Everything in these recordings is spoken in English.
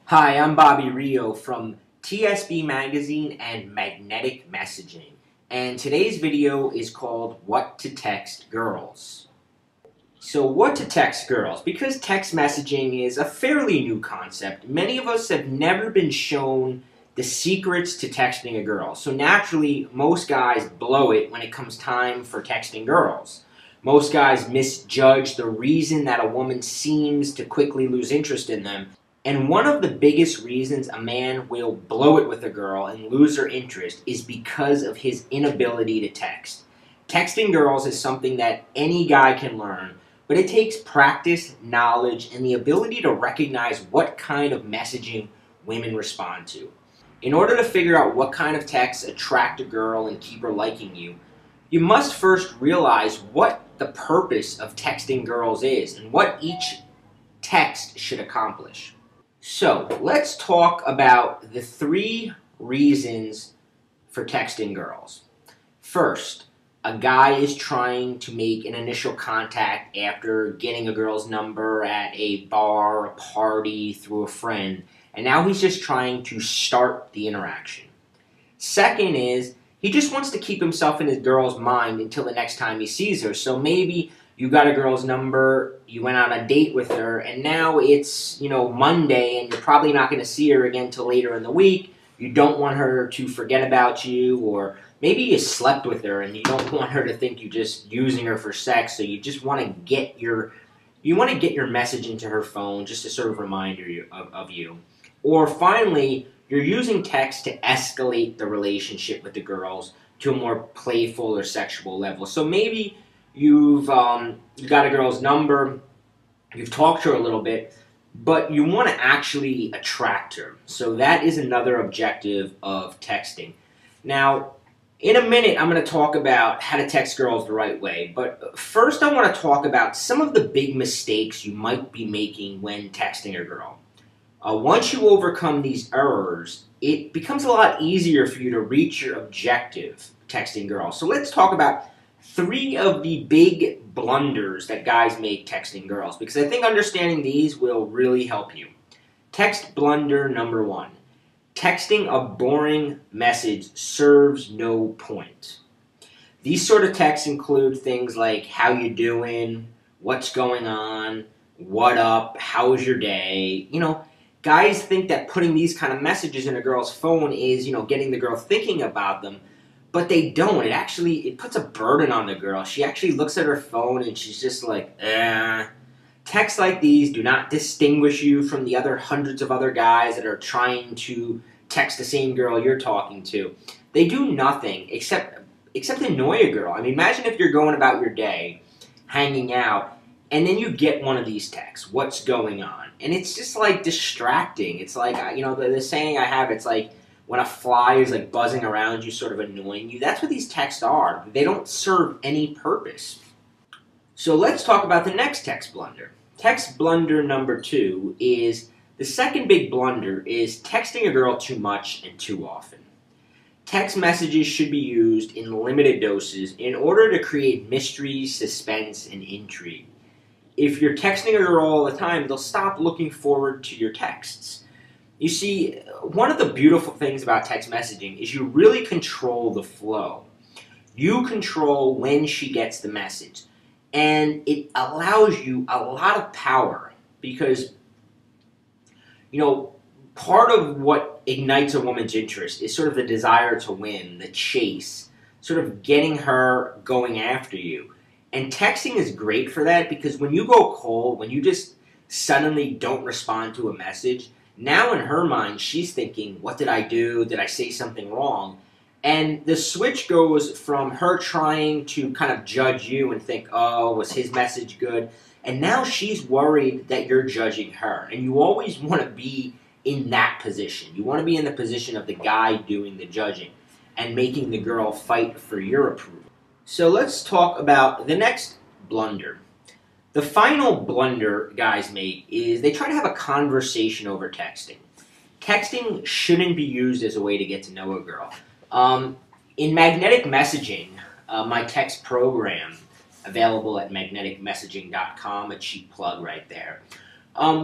Hi, I'm Bobby Rio from TSB Magazine and Magnetic Messaging, and today's video is called What to Text Girls. So what to text girls? Because text messaging is a fairly new concept, many of us have never been shown the secrets to texting a girl. So naturally, most guys blow it when it comes time for texting girls. Most guys misjudge the reason that a woman seems to quickly lose interest in them. And one of the biggest reasons a man will blow it with a girl and lose her interest is because of his inability to text. Texting girls is something that any guy can learn, but it takes practice, knowledge, and the ability to recognize what kind of messaging women respond to. In order to figure out what kind of texts attract a girl and keep her liking you, you must first realize what the purpose of texting girls is and what each text should accomplish. So, let's talk about the 3 reasons for texting girls. First, a guy is trying to make an initial contact after getting a girl's number at a bar, a party, through a friend, and now he's just trying to start the interaction. Second is, he just wants to keep himself in his girl's mind until the next time he sees her, so maybe you got a girl's number, you went on a date with her, and now it's, Monday, and you're probably not going to see her again till later in the week. You don't want her to forget about you, or maybe you slept with her and you don't want her to think you're just using her for sex, so you just want to get your message into her phone just to sort of remind her of you. Or finally, you're using text to escalate the relationship with the girls to a more playful or sexual level. So maybe you got a girl's number, you've talked to her a little bit, but you want to actually attract her. So that is another objective of texting. Now, in a minute, I'm going to talk about how to text girls the right way. But first, I want to talk about some of the big mistakes you might be making when texting a girl. Once you overcome these errors, it becomes a lot easier for you to reach your objective texting girls. So let's talk about 3 of the big blunders that guys make texting girls, because I think understanding these will really help you. Text blunder number 1. Texting a boring message serves no point. These sort of texts include things like, how you doing, what's going on, what up, how was your day. Guys think that putting these kind of messages in a girl's phone is, getting the girl thinking about them. But they don't. It puts a burden on the girl. She actually looks at her phone and she's just like, Texts like these do not distinguish you from the other hundreds of other guys that are trying to text the same girl you're talking to. They do nothing except annoy a girl. I mean, imagine if you're going about your day, hanging out, and then you get one of these texts, what's going on? And it's just like distracting. It's like, the saying I have, it's like, when a fly is like buzzing around you, sort of annoying you. That's what these texts are. They don't serve any purpose. So let's talk about the next text blunder. Text blunder number 2 is, the second big blunder is texting a girl too much and too often. Text messages should be used in limited doses in order to create mystery, suspense, and intrigue. If you're texting a girl all the time, they'll stop looking forward to your texts. You see, one of the beautiful things about text messaging is you really control the flow. You control when she gets the message. And it allows you a lot of power because, part of what ignites a woman's interest is sort of the desire to win, the chase, sort of getting her going after you. And texting is great for that because when you go cold, when you just suddenly don't respond to a message, now in her mind, she's thinking, what did I do? Did I say something wrong? And the switch goes from her trying to kind of judge you and think, oh, was his message good? And now she's worried that you're judging her. And you always want to be in that position. You want to be in the position of the guy doing the judging and making the girl fight for your approval. So let's talk about the next blunder. The final blunder guys make is they try to have a conversation over texting. Texting shouldn't be used as a way to get to know a girl. In magnetic messaging, my text program, available at magneticmessaging.com, a cheap plug right there,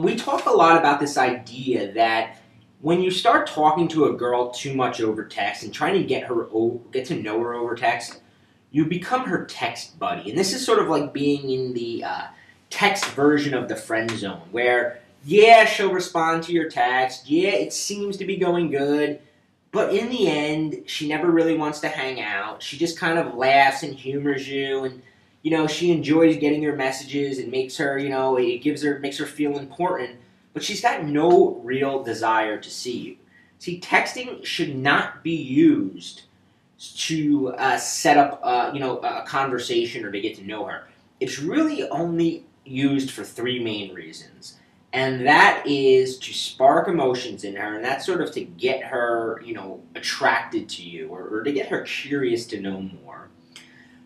We talk a lot about this idea that when you start talking to a girl too much over text and trying to get to know her over text, you become her text buddy. And this is sort of like being in the text version of the friend zone, where, yeah, she'll respond to your text, yeah, it seems to be going good, but in the end, she never really wants to hang out. She just kind of laughs and humors you, and she enjoys getting your messages and makes her, makes her feel important, but she's got no real desire to see you. See, texting should not be used to set up, a conversation or to get to know her. It's really only used for three main reasons. And that is to spark emotions in her, and that's sort of to get her, attracted to you, or to get her curious to know more.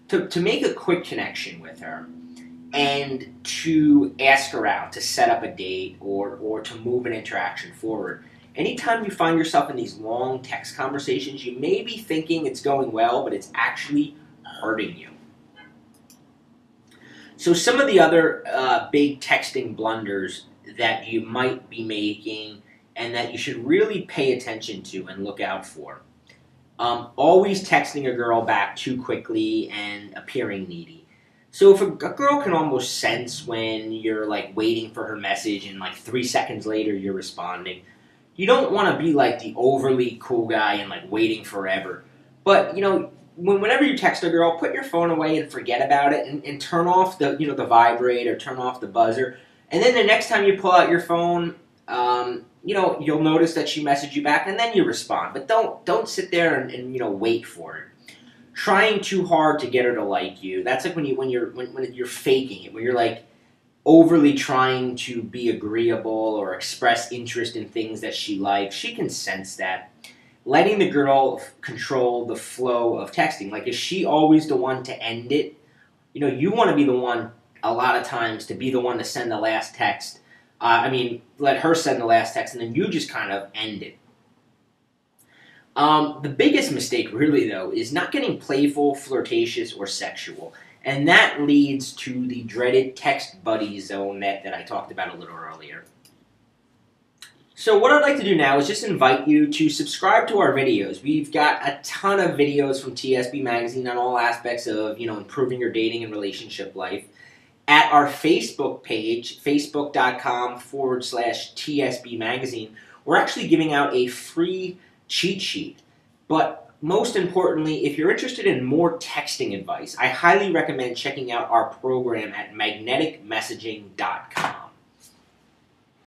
To make a quick connection with her, and to ask her out, to set up a date, or to move an interaction forward. Anytime you find yourself in these long text conversations, you may be thinking it's going well, but it's actually hurting you. So some of the other big texting blunders that you might be making and that you should really pay attention to and look out for. Always texting a girl back too quickly and appearing needy. So if a girl can almost sense when you're like waiting for her message and like 3 seconds later you're responding, you don't want to be like the overly cool guy and like waiting forever. But whenever you text a girl, put your phone away and forget about it, and turn off the the vibrate or turn off the buzzer. And then the next time you pull out your phone, you'll notice that she messaged you back, and then you respond. But don't sit there and wait for it. Trying too hard to get her to like you. That's like when you're faking it, when you're like overly trying to be agreeable or express interest in things that she likes. She can sense that. Letting the girl control the flow of texting. Like, is she always the one to end it? You want to be the one, a lot of times, to be the one to send the last text. Let her send the last text, and then you just kind of end it. The biggest mistake, really, though, is not getting playful, flirtatious, or sexual. And that leads to the dreaded text buddy zone that I talked about a little earlier. So what I'd like to do now is just invite you to subscribe to our videos. We've got a ton of videos from TSB Magazine on all aspects of, improving your dating and relationship life. At our Facebook page, facebook.com/TSB Magazine, we're actually giving out a free cheat sheet. But most importantly, if you're interested in more texting advice, I highly recommend checking out our program at magneticmessaging.com.